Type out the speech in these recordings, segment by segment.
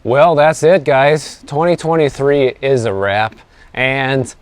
Well, that's it, guys. 2023 is a wrap, and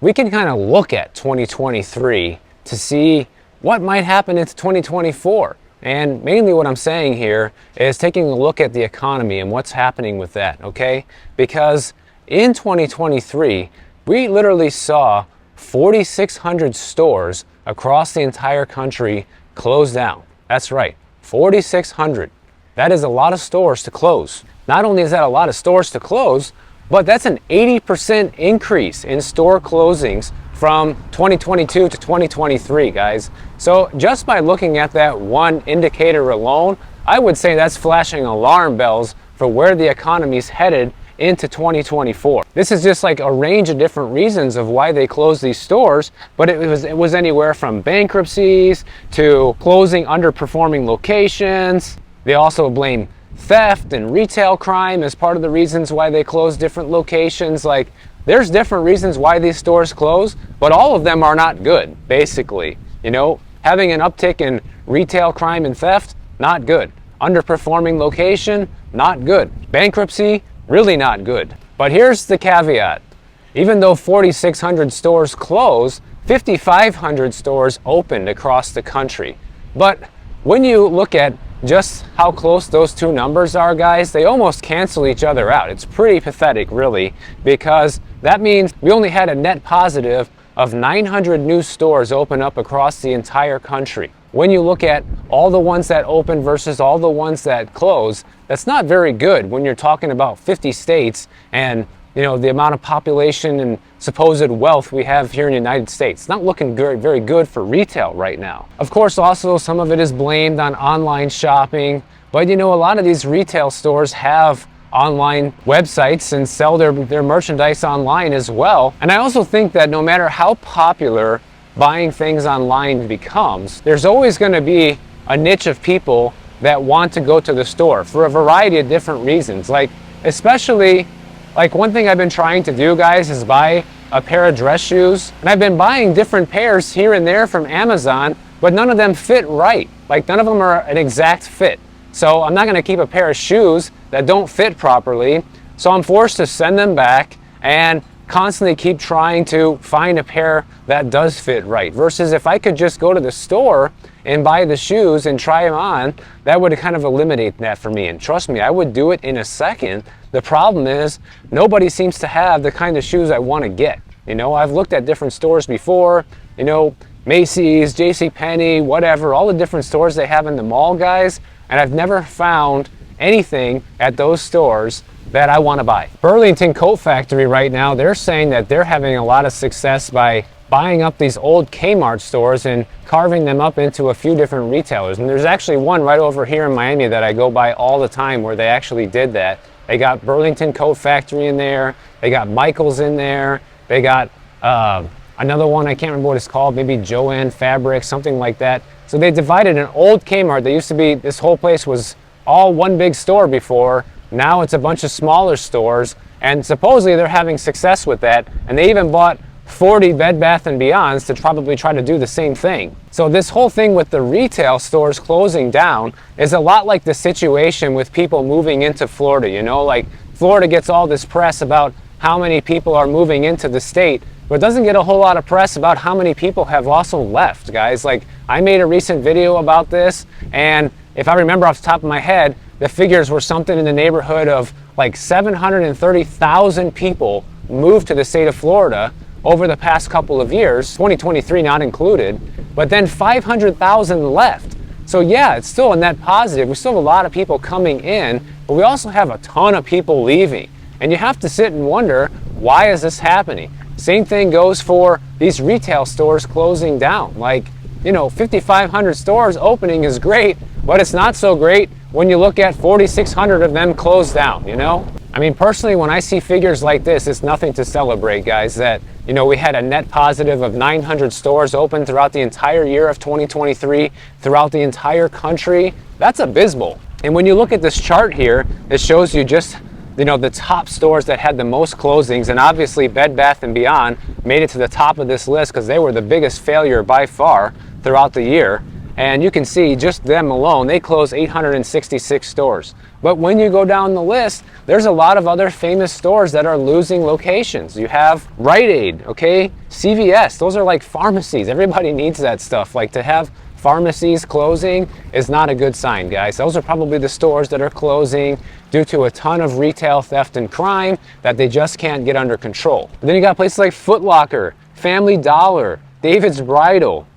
we can kind of look at 2023 to see what might happen into 2024. And mainly what I'm saying here is taking a look at the economy and what's happening with that, okay? Because in 2023, we literally saw 4,600 stores across the entire country close down. That's right, 4,600. That is a lot of stores to close. Not only is that a lot of stores to close, but that's an 80% increase in store closings from 2022 to 2023, guys. So just by looking at that one indicator alone, I would say that's flashing alarm bells for where the economy is headed into 2024. This is just like a range of different reasons of why they closed these stores, but it was anywhere from bankruptcies to closing underperforming locations. They also blame theft and retail crime as part of the reasons why they close different locations. Like, there's different reasons why these stores close, but all of them are not good, basically. You know, having an uptick in retail crime and theft, not good. Underperforming location, not good. Bankruptcy, really not good. But here's the caveat. Even though 4,600 stores closed, 5,500 stores opened across the country. But when you look at just how close those two numbers are, guys, they almost cancel each other out. It's pretty pathetic, really, because that means we only had a net positive of 900 new stores open up across the entire country. When you look at all the ones that open versus all the ones that close, that's not very good when you're talking about 50 states and, you know, the amount of population and supposed wealth we have here in the United States. It's not looking very good for retail right now. Of course, also some of it is blamed on online shopping, but you know, a lot of these retail stores have online websites and sell their merchandise online as well. And I also think that no matter how popular buying things online becomes, there's always going to be a niche of people that want to go to the store for a variety of different reasons. Like, especially, like, one thing I've been trying to do, guys, is buy a pair of dress shoes. And I've been buying different pairs here and there from Amazon, but none of them fit right. Like, none of them are an exact fit. So I'm not gonna keep a pair of shoes that don't fit properly. So I'm forced to send them back and constantly keep trying to find a pair that does fit right. Versus if I could just go to the store and buy the shoes and try them on, that would kind of eliminate that for me. And trust me, I would do it in a second. The problem is nobody seems to have the kind of shoes I want to get. You know, I've looked at different stores before, you know, Macy's, JCPenney, whatever, all the different stores they have in the mall, guys, and I've never found anything at those stores that I want to buy. Burlington Coat Factory right now, they're saying that they're having a lot of success by buying up these old Kmart stores and carving them up into a few different retailers. And there's actually one right over here in Miami that I go by all the time where they actually did that. They got Burlington Coat Factory in there, they got Michaels in there, they got another one, I can't remember what it's called, maybe Joann Fabric, something like that. So they divided an old Kmart that used to be, this whole place was all one big store before. Now it's a bunch of smaller stores, and supposedly they're having success with that, and they even bought 40 Bed Bath & Beyonds to probably try to do the same thing. So this whole thing with the retail stores closing down is a lot like the situation with people moving into Florida. You know, like, Florida gets all this press about how many people are moving into the state, but it doesn't get a whole lot of press about how many people have also left, guys. Like, I made a recent video about this, and if I remember off the top of my head, the figures were something in the neighborhood of like 730,000 people moved to the state of Florida over the past couple of years, 2023 not included, but then 500,000 left. So yeah, it's still a net positive. We still have a lot of people coming in, but we also have a ton of people leaving. And you have to sit and wonder, why is this happening? Same thing goes for these retail stores closing down. Like, you know, 5,500 stores opening is great, but it's not so great when you look at 4,600 of them closed down, you know? I mean, personally, when I see figures like this, it's nothing to celebrate, guys. That, you know, we had a net positive of 900 stores open throughout the entire year of 2023, throughout the entire country. That's abysmal. And when you look at this chart here, it shows you just, you know, the top stores that had the most closings, and obviously Bed Bath & Beyond made it to the top of this list because they were the biggest failure by far throughout the year. And you can see just them alone, they closed 866 stores. But when you go down the list, there's a lot of other famous stores that are losing locations. You have Rite Aid, okay? CVS, those are like pharmacies. Everybody needs that stuff. Like, to have pharmacies closing is not a good sign, guys. Those are probably the stores that are closing due to a ton of retail theft and crime that they just can't get under control. And then you got places like Foot Locker, Family Dollar, David's Bridal,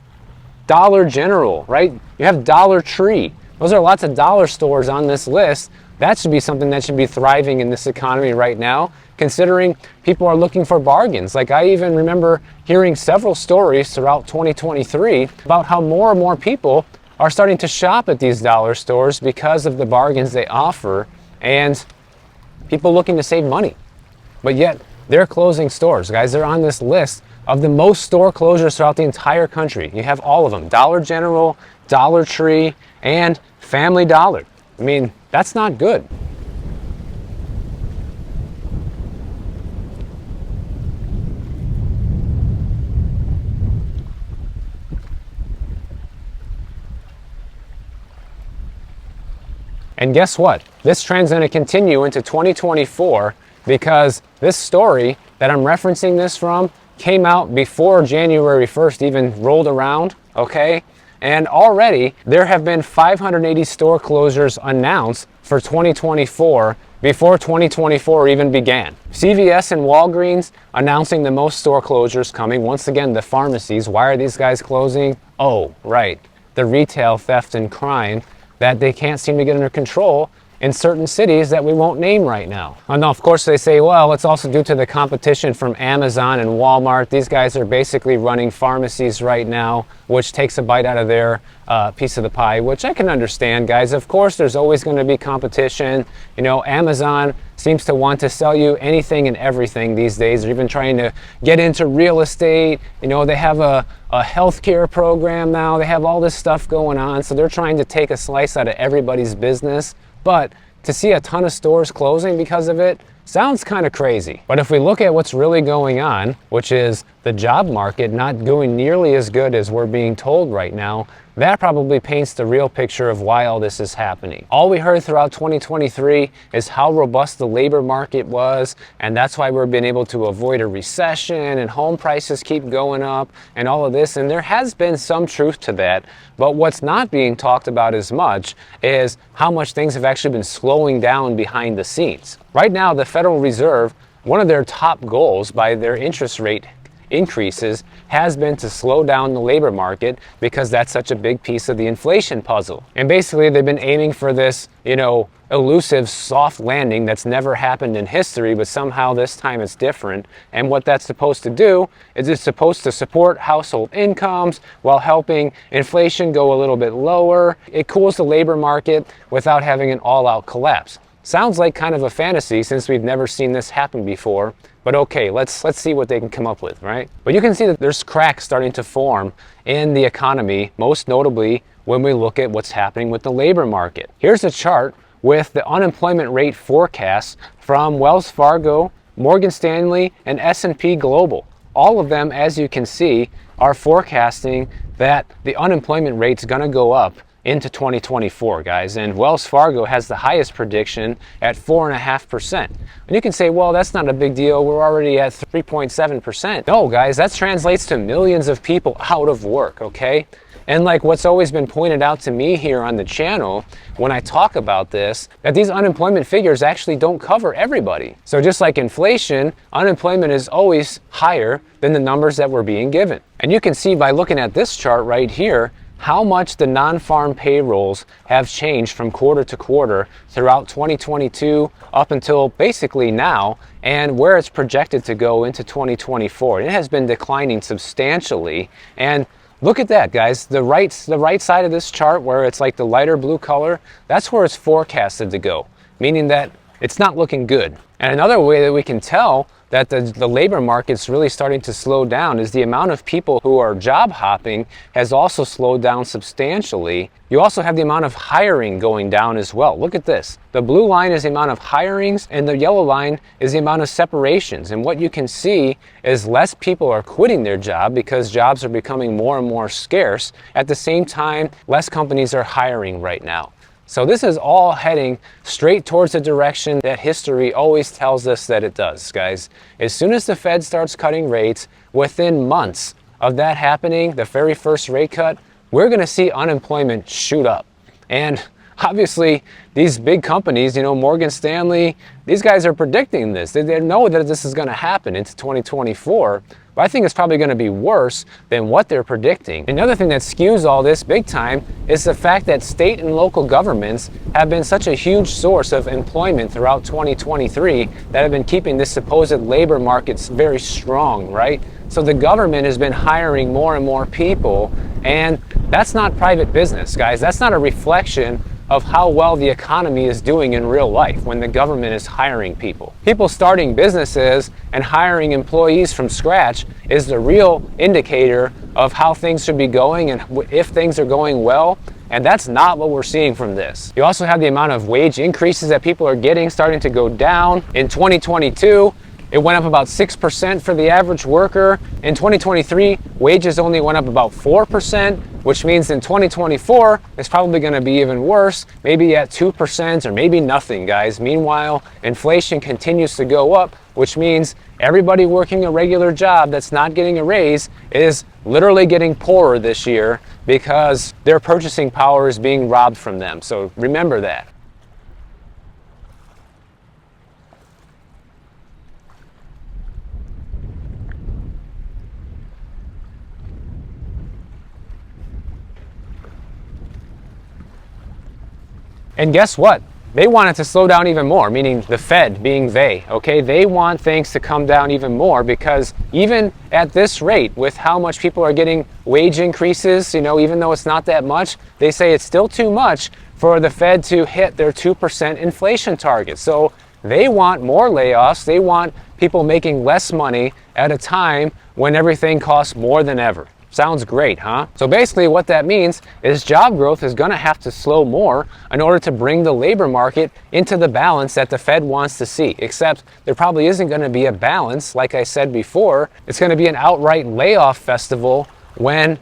Dollar General, right? You have Dollar Tree. Those are lots of dollar stores on this list. That should be something that should be thriving in this economy right now, considering people are looking for bargains. Like, I even remember hearing several stories throughout 2023 about how more and more people are starting to shop at these dollar stores because of the bargains they offer and people looking to save money. But yet they're closing stores, guys. They're on this list of the most store closures throughout the entire country. You have all of them: Dollar General, Dollar Tree, and Family Dollar. I mean, that's not good. And guess what? This trend's going to continue into 2024 because this story that I'm referencing this from came out before January 1st even rolled around, okay? And already there have been 580 store closures announced for 2024 before 2024 even began. CVS and Walgreens announcing the most store closures coming. Once again, the pharmacies. Why are these guys closing? Oh, right. The retail theft and crime that they can't seem to get under control in certain cities that we won't name right now. And of course they say, well, it's also due to the competition from Amazon and Walmart. These guys are basically running pharmacies right now, which takes a bite out of their piece of the pie, which I can understand, guys. Of course, there's always going to be competition. You know, Amazon seems to want to sell you anything and everything these days. They're even trying to get into real estate. You know, they have a healthcare program now. They have all this stuff going on. So they're trying to take a slice out of everybody's business. But to see a ton of stores closing because of it sounds kind of crazy. But if we look at what's really going on, which is the job market not going nearly as good as we're being told right now, that probably paints the real picture of why all this is happening. All we heard throughout 2023 is how robust the labor market was, and that's why we've been able to avoid a recession and home prices keep going up and all of this, and there has been some truth to that. But what's not being talked about as much is how much things have actually been slowing down behind the scenes. Right now, the Federal Reserve, one of their top goals by their interest rate increases has been to slow down the labor market because that's such a big piece of the inflation puzzle. And basically they've been aiming for this, elusive soft landing that's never happened in history, but somehow this time it's different. And what that's supposed to do is it's supposed to support household incomes while helping inflation go a little bit lower. It cools the labor market without having an all-out collapse. Sounds like kind of a fantasy since we've never seen this happen before. But okay, let's see what they can come up with, right? But you can see that there's cracks starting to form in the economy, most notably when we look at what's happening with the labor market. Here's a chart with the unemployment rate forecasts from Wells Fargo, Morgan Stanley, and S&P Global. All of them, as you can see, are forecasting that the unemployment rate's gonna go up into 2024, guys. And Wells Fargo has the highest prediction at 4.5%. And you can say, well, that's not a big deal. We're already at 3.7%. No, guys, that translates to millions of people out of work, okay? And like what's always been pointed out to me here on the channel when I talk about this, that these unemployment figures actually don't cover everybody. So just like inflation, unemployment is always higher than the numbers that we're being given. And you can see by looking at this chart right here, how much the non-farm payrolls have changed from quarter to quarter throughout 2022 up until basically now, and where it's projected to go into 2024. It has been declining substantially. And look at that, guys. The right side of this chart, where it's like the lighter blue color, that's where it's forecasted to go, meaning that it's not looking good. And another way that we can tell that the labor market's really starting to slow down is the amount of people who are job hopping has also slowed down substantially. You also have the amount of hiring going down as well. Look at this. The blue line is the amount of hirings and the yellow line is the amount of separations. And what you can see is less people are quitting their job because jobs are becoming more and more scarce. At the same time, less companies are hiring right now. So this is all heading straight towards the direction that history always tells us that it does, guys. As soon as the Fed starts cutting rates, within months of that happening, the very first rate cut, we're going to see unemployment shoot up. And obviously, these big companies, Morgan Stanley, these guys are predicting this. They know that this is going to happen into 2024. But I think it's probably going to be worse than what they're predicting. Another thing that skews all this big time is the fact that state and local governments have been such a huge source of employment throughout 2023 that have been keeping this supposed labor markets very strong, right? So the government has been hiring more and more people, and that's not private business, guys. That's not a reflection of how well the economy is doing in real life when the government is hiring people. People starting businesses and hiring employees from scratch is the real indicator of how things should be going and if things are going well. And that's not what we're seeing from this. You also have the amount of wage increases that people are getting starting to go down. In 2022, it went up about 6% for the average worker. In 2023, wages only went up about 4%, which means in 2024, it's probably going to be even worse, maybe at 2% or maybe nothing, guys. Meanwhile, inflation continues to go up, which means everybody working a regular job that's not getting a raise is literally getting poorer this year because their purchasing power is being robbed from them. So remember that. And guess what? They want it to slow down even more, meaning the Fed being they, okay? They want things to come down even more because even at this rate, with how much people are getting wage increases, even though it's not that much, they say it's still too much for the Fed to hit their 2% inflation target. So they want more layoffs. They want people making less money at a time when everything costs more than ever. Sounds great, huh? So basically what that means is job growth is going to have to slow more in order to bring the labor market into the balance that the Fed wants to see. Except there probably isn't going to be a balance, like I said before. It's going to be an outright layoff festival when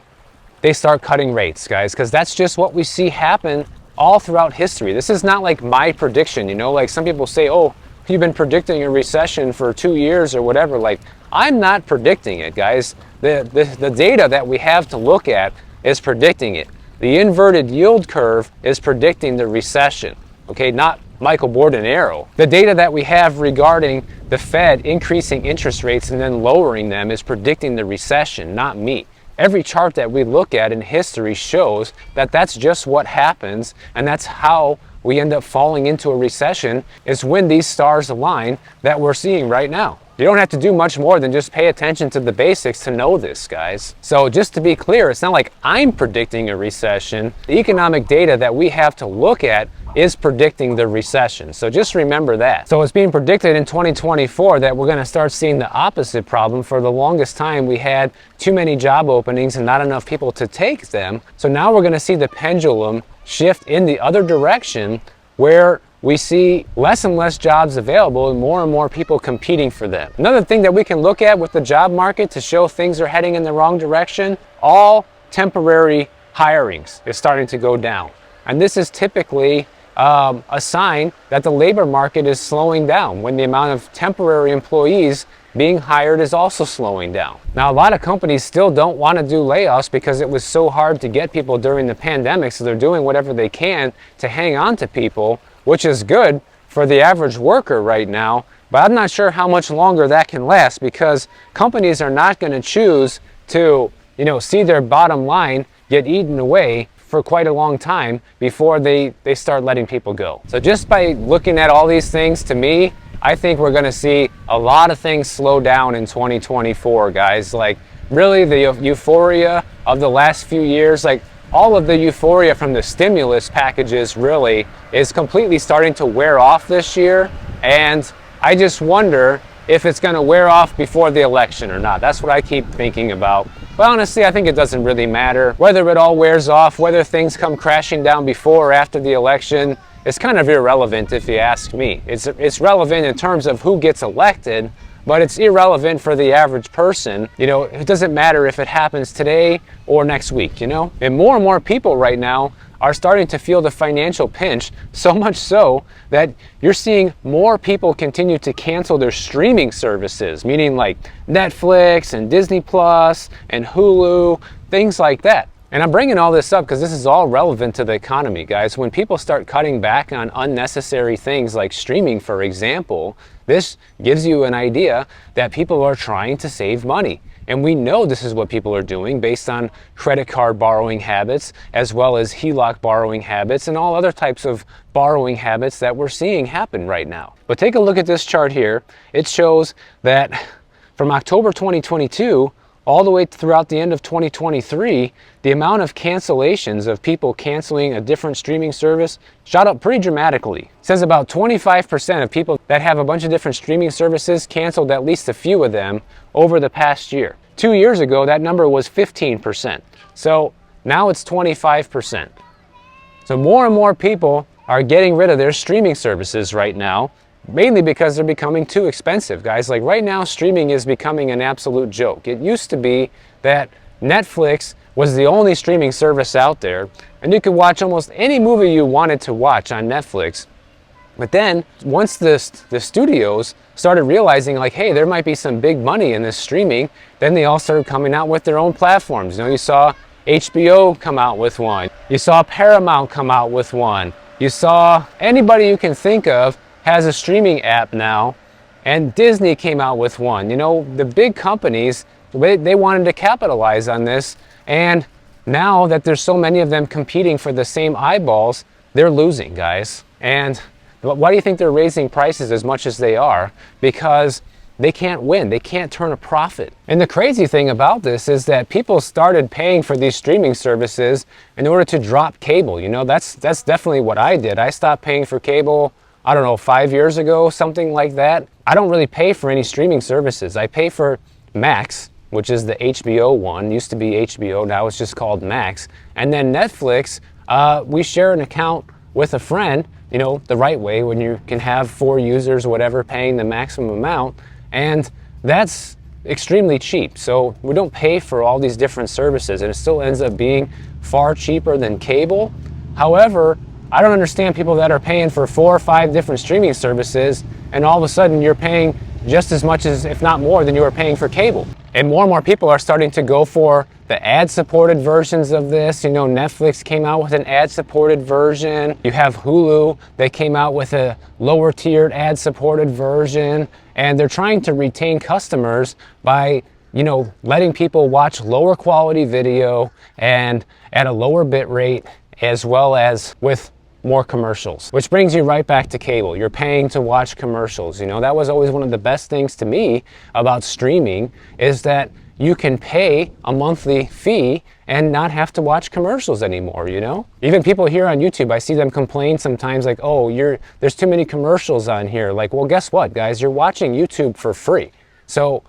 they start cutting rates, guys, because that's just what we see happen all throughout history. This is not like my prediction, like some people say, oh, you've been predicting a recession for 2 years or whatever. Like, I'm not predicting it, guys. The data that we have to look at is predicting it. The inverted yield curve is predicting the recession, okay, not Michael Bordenero. The data that we have regarding the Fed increasing interest rates and then lowering them is predicting the recession, not me. Every chart that we look at in history shows that that's just what happens, and that's how we end up falling into a recession, is when these stars align that we're seeing right now. You don't have to do much more than just pay attention to the basics to know this, guys. So just to be clear, it's not like I'm predicting a recession. The economic data that we have to look at is predicting the recession. So just remember that. So it's being predicted in 2024 that we're going to start seeing the opposite problem. For the longest time, we had too many job openings and not enough people to take them. So now we're going to see the pendulum shift in the other direction where we see less and less jobs available and more people competing for them. Another thing that we can look at with the job market to show things are heading in the wrong direction, all temporary hirings is starting to go down. And this is typically a sign that the labor market is slowing down when the amount of temporary employees being hired is also slowing down. Now, a lot of companies still don't want to do layoffs because it was so hard to get people during the pandemic, so they're doing whatever they can to hang on to people, which is good for the average worker right now, but I'm not sure how much longer that can last because companies are not going to choose to, see their bottom line get eaten away for quite a long time before they start letting people go. So just by looking at all these things, to me, I think we're going to see a lot of things slow down in 2024, guys. Like, really, the euphoria of the last few years, like, all of the euphoria from the stimulus packages really is completely starting to wear off this year. And I just wonder if it's going to wear off before the election or not. That's what I keep thinking about. But honestly, I think it doesn't really matter. Whether it all wears off, whether things come crashing down before or after the election, it's kind of irrelevant if you ask me. It's relevant in terms of who gets elected, but it's irrelevant for the average person. You know, it doesn't matter if it happens today or next week, you know? And more people right now are starting to feel the financial pinch, so much so that you're seeing more people continue to cancel their streaming services, meaning like Netflix and Disney Plus and Hulu, things like that. And I'm bringing all this up because this is all relevant to the economy, guys. When people start cutting back on unnecessary things like streaming, for example, this gives you an idea that people are trying to save money. And we know this is what people are doing based on credit card borrowing habits, as well as HELOC borrowing habits and all other types of borrowing habits that we're seeing happen right now. But take a look at this chart here. It shows that from October 2022 all the way throughout the end of 2023, the amount of cancellations of people canceling a different streaming service shot up pretty dramatically. It says about 25% of people that have a bunch of different streaming services canceled at least a few of them over the past year. 2 years ago, that number was 15%. So now it's 25%. So more and more people are getting rid of their streaming services right now, mainly because they're becoming too expensive, guys. Like right now, streaming is becoming an absolute joke. It used to be that Netflix was the only streaming service out there, and you could watch almost any movie you wanted to watch on Netflix. But then, once the studios started realizing like, hey, there might be some big money in this streaming, then they all started coming out with their own platforms. You know, you saw HBO come out with one. You saw Paramount come out with one. You saw anybody you can think of has a streaming app now, and Disney came out with one. You know, the big companies, they wanted to capitalize on this, and now that there's so many of them competing for the same eyeballs, they're losing, guys. And why do you think they're raising prices as much as they are? Because they can't win. They can't turn a profit. And the crazy thing about this is that people started paying for these streaming services in order to drop cable. You know, that's definitely what I did. I stopped paying for cable, I don't know, 5 years ago, something like that. I don't really pay for any streaming services. I pay for Max, which is the HBO one. Used to be HBO, now it's just called Max. And then Netflix, we share an account with a friend, you know, the right way, when you can have 4 users or whatever paying the maximum amount. And that's extremely cheap. So we don't pay for all these different services, and it still ends up being far cheaper than cable. However, I don't understand people that are paying for 4 or 5 different streaming services, and all of a sudden you're paying just as much as, if not more, than you were paying for cable. And more people are starting to go for the ad-supported versions of this. You know, Netflix came out with an ad-supported version. You have Hulu, they came out with a lower-tiered ad-supported version, and they're trying to retain customers by, you know, letting people watch lower quality video and at a lower bit rate, as well as with more commercials, which brings you right back to cable. You're paying to watch commercials. You know, that was always one of the best things to me about streaming, is that you can pay a monthly fee and not have to watch commercials anymore, you know? Even people here on YouTube, I see them complain sometimes like, oh, there's too many commercials on here. Like, well, guess what, guys? You're watching YouTube for free. So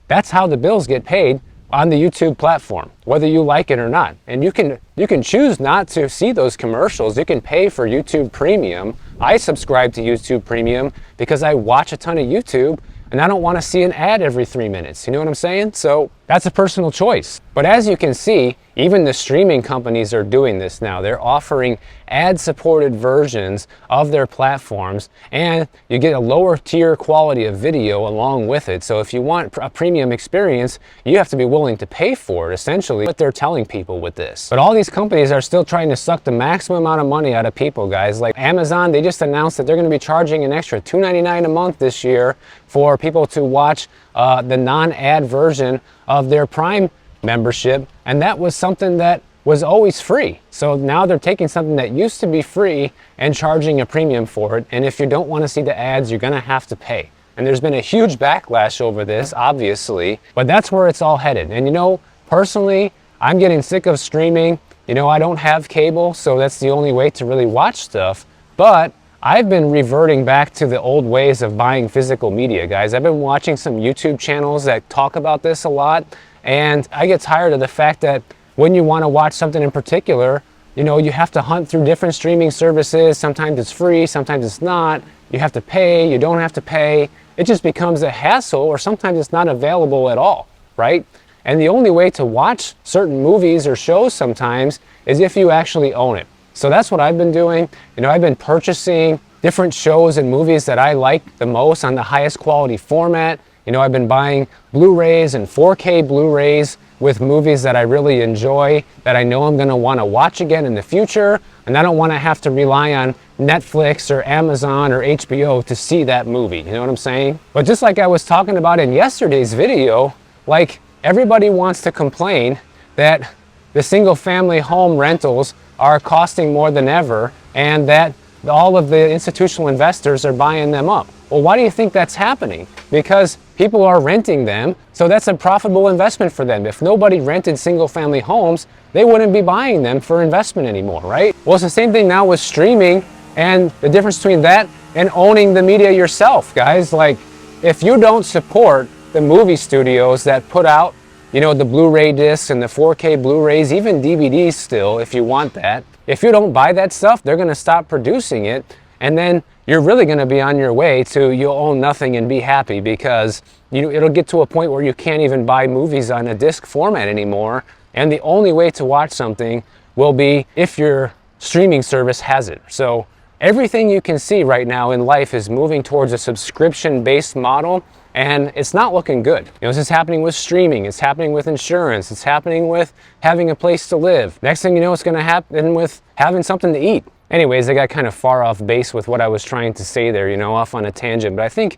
that's how the bills get paid on the YouTube platform, whether you like it or not. And you can choose not to see those commercials. You can pay for YouTube Premium. I subscribe to YouTube Premium because I watch a ton of YouTube and I don't want to see an ad every 3 minutes. You know what I'm saying? So that's a personal choice. But as you can see, even the streaming companies are doing this now. They're offering ad-supported versions of their platforms, and you get a lower tier quality of video along with it. So if you want a premium experience, you have to be willing to pay for it, essentially what they're telling people with this. But all these companies are still trying to suck the maximum amount of money out of people, guys. Like Amazon, they just announced that they're going to be charging an extra $2.99 a month this year for people to watch the non-ad version of their Prime membership, and that was something that was always free. So now they're taking something that used to be free and charging a premium for it, and if you don't want to see the ads, you're going to have to pay. And there's been a huge backlash over this, obviously, but that's where it's all headed. And you know, personally, I'm getting sick of streaming. You know, I don't have cable, so that's the only way to really watch stuff, but I've been reverting back to the old ways of buying physical media, guys. I've been watching some YouTube channels that talk about this a lot, and I get tired of the fact that when you want to watch something in particular, you know, you have to hunt through different streaming services. Sometimes it's free, sometimes it's not. You have to pay, you don't have to pay. It just becomes a hassle, or sometimes it's not available at all, right? And the only way to watch certain movies or shows sometimes is if you actually own it. So that's what I've been doing. You know, I've been purchasing different shows and movies that I like the most on the highest quality format. You know, I've been buying Blu-rays and 4K Blu-rays with movies that I really enjoy, that I know I'm going to want to watch again in the future, and I don't want to have to rely on Netflix or Amazon or HBO to see that movie. You know what I'm saying? But just like I was talking about in yesterday's video, like, everybody wants to complain that the single family home rentals are costing more than ever and that all of the institutional investors are buying them up. Well, why do you think that's happening? Because people are renting them, so that's a profitable investment for them. If nobody rented single family homes, they wouldn't be buying them for investment anymore, right? Well, it's the same thing now with streaming, and the difference between that and owning the media yourself, guys. Like, if you don't support the movie studios that put out, you know, the Blu-ray discs and the 4K Blu-rays, even DVDs still, if you want that. If you don't buy that stuff, they're gonna stop producing it, and then you're really gonna be on your way to you'll own nothing and be happy, because it'll get to a point where you can't even buy movies on a disc format anymore, and the only way to watch something will be if your streaming service has it. So everything you can see right now in life is moving towards a subscription-based model, and it's not looking good. You know, this is happening with streaming, it's happening with insurance, it's happening with having a place to live. Next thing you know, it's gonna happen with having something to eat. Anyways, I got kind of far off base with what I was trying to say there, you know, off on a tangent, but I think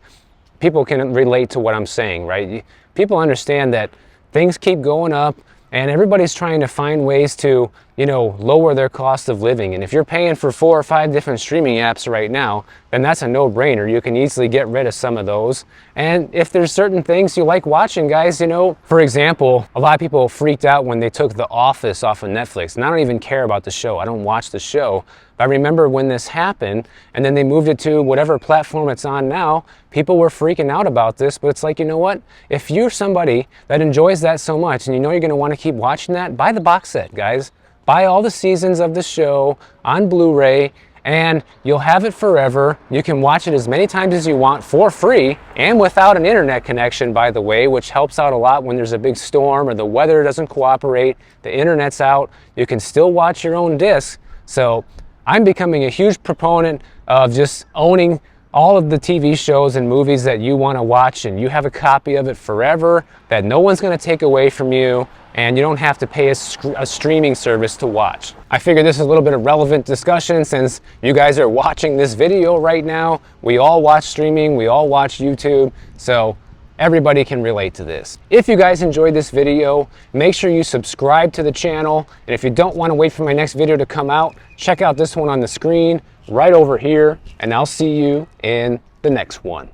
people can relate to what I'm saying, right? People understand that things keep going up, and everybody's trying to find ways to, you know, lower their cost of living. And if you're paying for 4 or 5 different streaming apps right now, then that's a no-brainer. You can easily get rid of some of those. And if there's certain things you like watching, guys, you know, for example, a lot of people freaked out when they took The Office off of Netflix. And I don't even care about the show. I don't watch the show. But I remember when this happened, and then they moved it to whatever platform it's on now, people were freaking out about this. But it's like, you know what? If you're somebody that enjoys that so much and you know you're going to want to keep watching that, buy the box set, guys. Buy all the seasons of the show on Blu-ray, and you'll have it forever. You can watch it as many times as you want for free and without an internet connection, by the way, which helps out a lot when there's a big storm or the weather doesn't cooperate, the internet's out. You can still watch your own disc. So I'm becoming a huge proponent of just owning all of the TV shows and movies that you want to watch, and you have a copy of it forever that no one's going to take away from you, and you don't have to pay a streaming service to watch. I figure this is a little bit of relevant discussion since you guys are watching this video right now. We all watch streaming, we all watch YouTube, so everybody can relate to this. If you guys enjoyed this video, make sure you subscribe to the channel, and if you don't want to wait for my next video to come out, check out this one on the screen right over here, and I'll see you in the next one.